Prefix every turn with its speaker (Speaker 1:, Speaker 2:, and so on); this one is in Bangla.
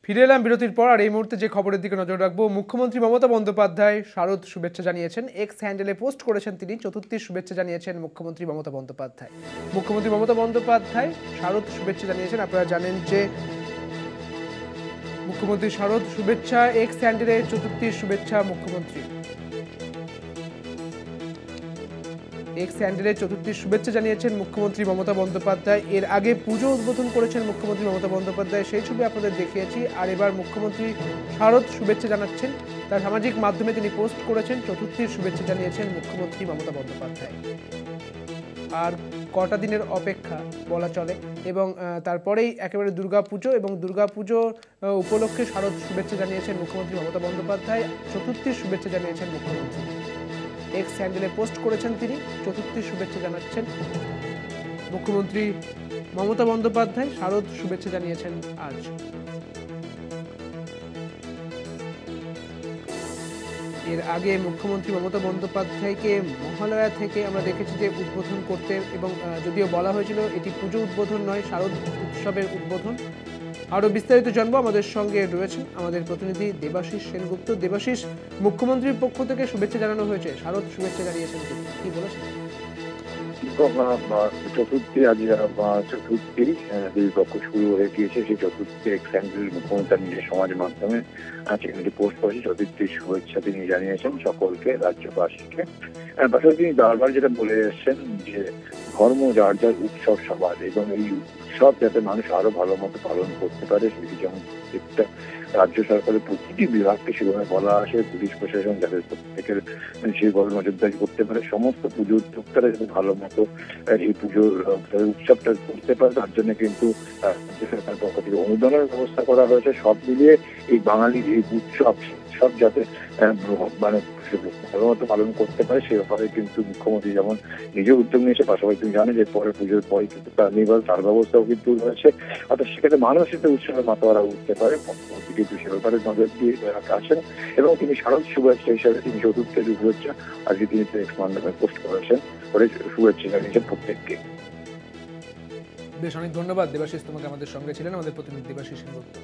Speaker 1: ফিরে এলাম বিরতির পর। আর এই মুহূর্তে যে খবরের দিকে নজর রাখবো, মুখ্যমন্ত্রী মমতা বন্দ্যোপাধ্যায় শারদ শুভেচ্ছা জানিয়েছেন। এক্স হ্যান্ডেলে পোস্ট করেছেন তিনি, চতুর্থীর শুভেচ্ছা জানিয়েছেন মুখ্যমন্ত্রী মমতা বন্দ্যোপাধ্যায়। মুখ্যমন্ত্রী মমতা বন্দ্যোপাধ্যায় শারদ শুভেচ্ছা জানিয়েছেন। আপনারা জানেন যে মুখ্যমন্ত্রী শারদ শুভেচ্ছা এক্স হ্যান্ডেলে চতুর্থীর শুভেচ্ছা মুখ্যমন্ত্রী এক্স হ্যান্ডেলে চতুর্থীর শুভেচ্ছা জানিয়েছেন মুখ্যমন্ত্রী মমতা বন্দ্যোপাধ্যায়। এর আগে পুজো উদ্বোধন করেছেন মুখ্যমন্ত্রী মমতা বন্দ্যোপাধ্যায়, সেই ছবি আপনাদের দেখিয়েছি। আর এবার মুখ্যমন্ত্রী শারদ শুভেচ্ছা জানাচ্ছেন, তার সামাজিক মাধ্যমে তিনি পোস্ট করেছেন, চতুর্থীর শুভেচ্ছা জানিয়েছেন মুখ্যমন্ত্রী মমতা বন্দ্যোপাধ্যায়। আর কটা দিনের অপেক্ষা বলা চলে, এবং তারপরেই একেবারে দুর্গাপুজো, এবং দুর্গাপুজো উপলক্ষে শারদ শুভেচ্ছা জানিয়েছেন মুখ্যমন্ত্রী মমতা বন্দ্যোপাধ্যায়, চতুর্থীর শুভেচ্ছা জানিয়েছেন মুখ্যমন্ত্রী। এক্স হ্যান্ডেলে পোস্ট করেছেন তিনি, চতুর্থীর শুভেচ্ছা জানাচ্ছেন মুখ্যমন্ত্রী মমতা বন্দ্যোপাধ্যায়, শারদ শুভেচ্ছা জানিয়েছেন আজ। এর আগে মুখ্যমন্ত্রী মমতা বন্দ্যোপাধ্যায়কে মহালয়া থেকে আমরা দেখেছি যে উদ্বোধন করতে, এবং যদিও বলা হয়েছিল এটি পুজো উদ্বোধন নয়, শারদ উৎসবের উদ্বোধন। আরও বিস্তারিত জানবো, আমাদের সঙ্গে রয়েছেন আমাদের প্রতিনিধি দেবাশিস সেনগুপ্ত। দেবাশিস, মুখ্যমন্ত্রীর পক্ষ থেকে শুভেচ্ছা জানানো হয়েছে, শারদ শুভেচ্ছা জানিয়েছেন, কি বলেছেন?
Speaker 2: চতুর্থী আজ চতুর্থী দুই পক্ষ শুরু হয়ে গিয়েছে। সেই চতুর্থী এক্স হ্যান্ডেল মুখ্যমন্ত্রী নিজের সমাজ মাধ্যমে সেখানে পোস্ট করেছে, চতুর্থীর শুভেচ্ছা তিনি জানিয়েছেন সকলকে, রাজ্যবাসীকে। পাশাপাশি তিনি বারবার যেটা বলে এসেছেন যে ধর্ম যার যার, উৎসব সবার, এবং এই উৎসব যাতে মানুষ আরো ভালো মতো পালন করতে পারে সেটি যেমন প্রত্যেকটা রাজ্য সরকারের প্রতিটি বিভাগকে সেভাবে বলা আসে, পুলিশ প্রশাসন যাতে প্রত্যেকের সেভাবে নজরদারি করতে পারে, সমস্ত পুজো উদ্যোক্তারা যাতে ভালো মতো এই পুজোর উৎসবটা করতে পারে, তার জন্য কিন্তু রাজ্য সরকারের পক্ষ থেকে অনুদানের ব্যবস্থা করা হয়েছে। সব মিলিয়ে এই বাঙালির এই উৎসব সব যাতে মানে ভালো মতো পালন করতে পারে সে ব্যাপারে কিন্তু মুখ্যমন্ত্রী যেমন নিজে উদ্যোগ নিয়েছে, পাশাপাশি তুমি জানে যে পরে পুজোর পরে কিন্তু কার্নিভাল তার ব্যবস্থাও কিন্তু রয়েছে, অর্থাৎ সেখানে মানুষ এতে উৎসবের মাতোয়ারা উঠতে পারে। মুখ্যমন্ত্রী কিন্তু সে ব্যাপারে নজর দিয়ে আসেন, এবং তিনি শারদ শুভেচ্ছা হিসাবে তিনি চতুর্থের শুভেচ্ছা আজকে তিনি এক্স মাধ্যমে পোস্ট করেছেন, করে শুভেচ্ছা জানিয়েছেন প্রত্যেককে।
Speaker 1: বেশ, অনেক ধন্যবাদ দেবাশিস, তোমাকে। আমাদের সঙ্গে ছিলেন আমাদের প্রতিনিধি দেবাশিস সেনগুপ্ত।